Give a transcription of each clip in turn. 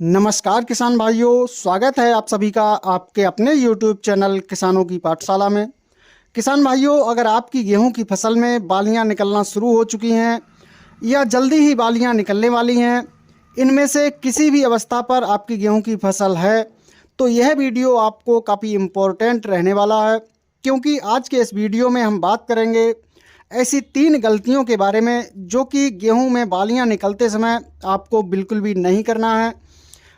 नमस्कार किसान भाइयों, स्वागत है आप सभी का आपके अपने YouTube चैनल किसानों की पाठशाला में। किसान भाइयों, अगर आपकी गेहूं की फसल में बालियां निकलना शुरू हो चुकी हैं या जल्दी ही बालियां निकलने वाली हैं, इनमें से किसी भी अवस्था पर आपकी गेहूं की फसल है, तो यह वीडियो आपको काफ़ी इम्पोर्टेंट रहने वाला है, क्योंकि आज के इस वीडियो में हम बात करेंगे ऐसी 3 गलतियों के बारे में जो कि गेहूं में बालियां निकलते समय आपको बिल्कुल भी नहीं करना है।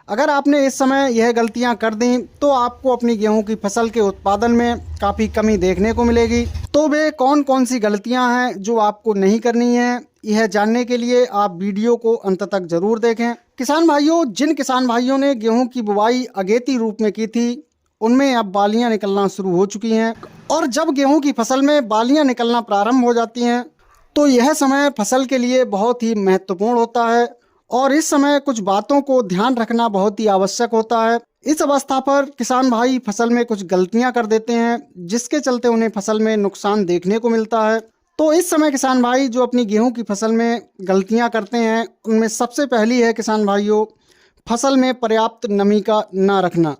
अगर आपने इस समय यह गलतियां कर दी तो आपको अपनी गेहूं की फसल के उत्पादन में काफ़ी कमी देखने को मिलेगी। तो वे कौन कौन सी गलतियां हैं जो आपको नहीं करनी है, यह जानने के लिए आप वीडियो को अंत तक जरूर देखें। किसान भाइयों, जिन किसान भाइयों ने गेहूं की बुवाई अगेती रूप में की थी, उनमें अब बालियां निकलना शुरू हो चुकी हैं। और जब गेहूं की फसल में बालियां निकलना प्रारंभ हो जाती हैं तो यह समय फसल के लिए बहुत ही महत्वपूर्ण होता है और इस समय कुछ बातों को ध्यान रखना बहुत ही आवश्यक होता है। इस अवस्था पर किसान भाई फसल में कुछ गलतियां कर देते हैं, जिसके चलते उन्हें फसल में नुकसान देखने को मिलता है। तो इस समय किसान भाई जो अपनी गेहूं की फसल में गलतियां करते हैं, उनमें सबसे पहली है किसान भाइयों, फसल में पर्याप्त नमी का ना रखना।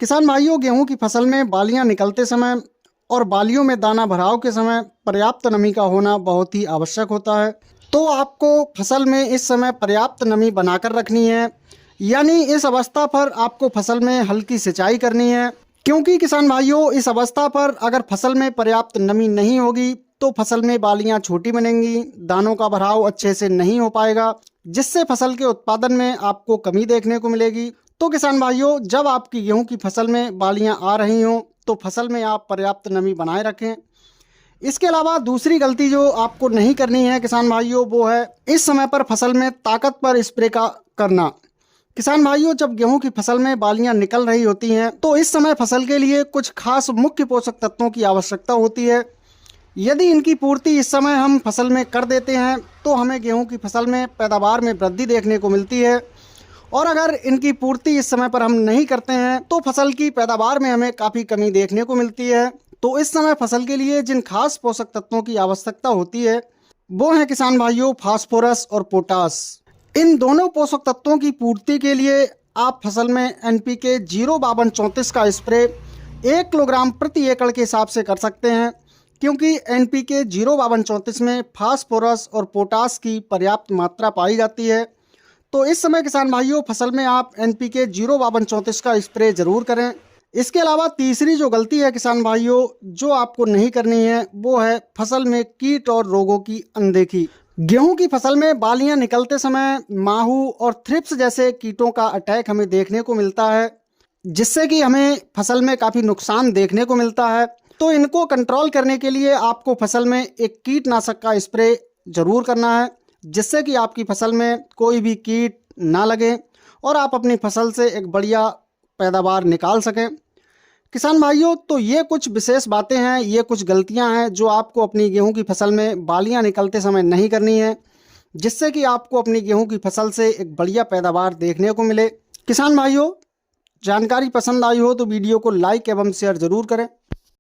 किसान भाइयों, गेहूं की फसल में बालियां निकलते समय और बालियों में दाना भराव के समय पर्याप्त नमी का होना बहुत ही आवश्यक होता है। तो आपको फसल में इस समय पर्याप्त नमी बनाकर रखनी है, यानी इस अवस्था पर आपको फसल में हल्की सिंचाई करनी है, क्योंकि किसान भाइयों इस अवस्था पर अगर फसल में पर्याप्त नमी नहीं होगी तो फसल में बालियां छोटी बनेंगी, दानों का भराव अच्छे से नहीं हो पाएगा, जिससे फसल के उत्पादन में आपको कमी देखने को मिलेगी। तो किसान भाइयों, जब आपकी गेहूं की फसल में बालियां आ रही हों तो फसल में आप पर्याप्त नमी बनाए रखें। इसके अलावा दूसरी गलती जो आपको नहीं करनी है किसान भाइयों, वो है इस समय पर फसल में ताकत पर स्प्रे का करना। किसान भाइयों, जब गेहूं की फसल में बालियां निकल रही होती हैं तो इस समय फसल के लिए कुछ खास मुख्य पोषक तत्वों की आवश्यकता होती है। यदि इनकी पूर्ति इस समय हम फसल में कर देते हैं तो हमें गेहूं की फसल में पैदावार में वृद्धि देखने को मिलती है, और अगर इनकी पूर्ति इस समय पर हम नहीं करते हैं तो फसल की पैदावार में हमें काफ़ी कमी देखने को मिलती है। तो इस समय फसल के लिए जिन खास पोषक तत्वों की आवश्यकता होती है वो है किसान भाइयों फास्फोरस और पोटास। इन दोनों पोषक तत्वों की पूर्ति के लिए आप फसल में NPK 05234 का स्प्रे 1 किलोग्राम प्रति एकड़ के हिसाब से कर सकते हैं, क्योंकि NPK 05234 में फास्फोरस और पोटास की पर्याप्त मात्रा पाई जाती है। तो इस समय किसान भाइयों फसल में आप NPK 05234 का स्प्रे जरूर करें। इसके अलावा तीसरी जो गलती है किसान भाइयों जो आपको नहीं करनी है, वो है फसल में कीट और रोगों की अनदेखी। गेहूं की फसल में बालियां निकलते समय माहू और थ्रिप्स जैसे कीटों का अटैक हमें देखने को मिलता है, जिससे कि हमें फसल में काफ़ी नुकसान देखने को मिलता है। तो इनको कंट्रोल करने के लिए आपको फसल में एक कीटनाशक का स्प्रे जरूर करना है, जिससे कि आपकी फसल में कोई भी कीट ना लगे और आप अपनी फसल से एक बढ़िया पैदावार निकाल सकें। किसान भाइयों, तो ये कुछ विशेष बातें हैं, ये कुछ गलतियां हैं जो आपको अपनी गेहूं की फसल में बालियां निकलते समय नहीं करनी है, जिससे कि आपको अपनी गेहूं की फसल से एक बढ़िया पैदावार देखने को मिले। किसान भाइयों, जानकारी पसंद आई हो तो वीडियो को लाइक एवं शेयर जरूर करें।